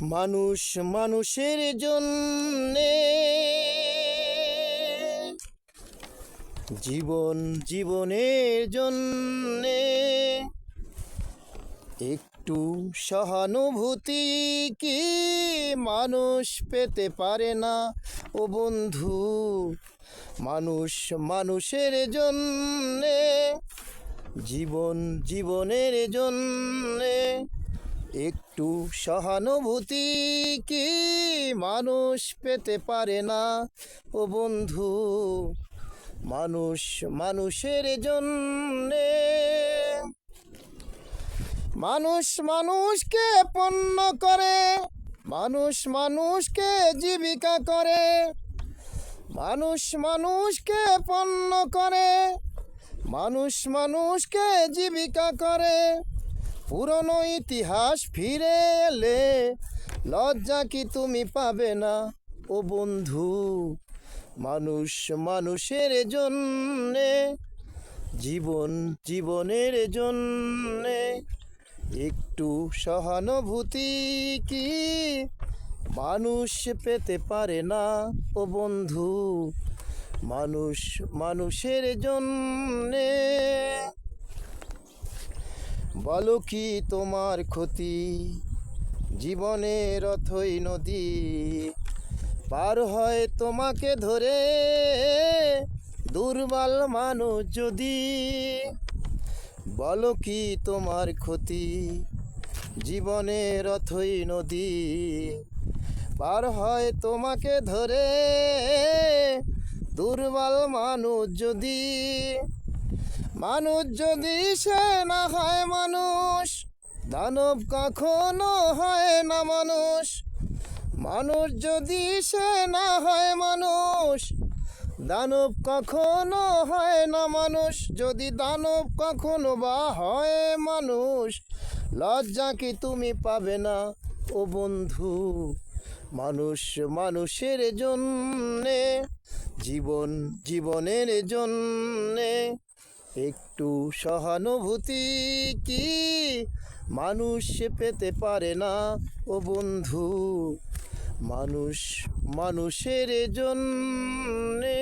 মানুষ মানুষের জন্যে, জীবন জীবনের জন্যে একটু সহানুভূতি কি মানুষ পেতে পারে না ও বন্ধু? মানুষ মানুষের জন্যে, জীবন জীবনের জন্যে একটু সহানুভূতি কি মানুষ পেতে পারে না ও বন্ধু? মানুষ মানুষের জন্যে, মানুষ মানুষকে পণ্য করে, মানুষ মানুষকে জীবিকা করে, মানুষ মানুষকে পণ্য করে, মানুষ মানুষকে জীবিকা করে। পুরনো ইতিহাস ফিরে এলে লজ্জা কি তুমি পাবে না ও বন্ধু? মানুষ মানুষের জন্যে, জীবন জীবনের জন্যে একটু সহানুভূতি কি মানুষ পেতে পারে না ও বন্ধু? মানুষ মানুষের জন্যে। বলো কি তোমার ক্ষতি, জীবনের অথই নদী পার হয় তোমাকে ধরে দুর্বল মানুষ যদি। বলো কি তোমার ক্ষতি, জীবনের অথই নদী পার হয় তোমাকে ধরে দুর্বল মানুষ যদি। মানুষ যদি সে না হয় মানুষ, দানব কখনো হয় না মানুষ। মানুষ যদি সে না হয় মানুষ, দানব কখনো হয় না মানুষ। যদি দানব কখনো বা হয় মানুষ, লজ্জা কি তুমি পাবে না ও বন্ধু? মানুষ মানুষের জন্যে, জীবন জীবনের জন্যে একটু সহানুভূতি কি মানুষ পেতে পারে না ও বন্ধু? মানুষ মানুষের জন্যে।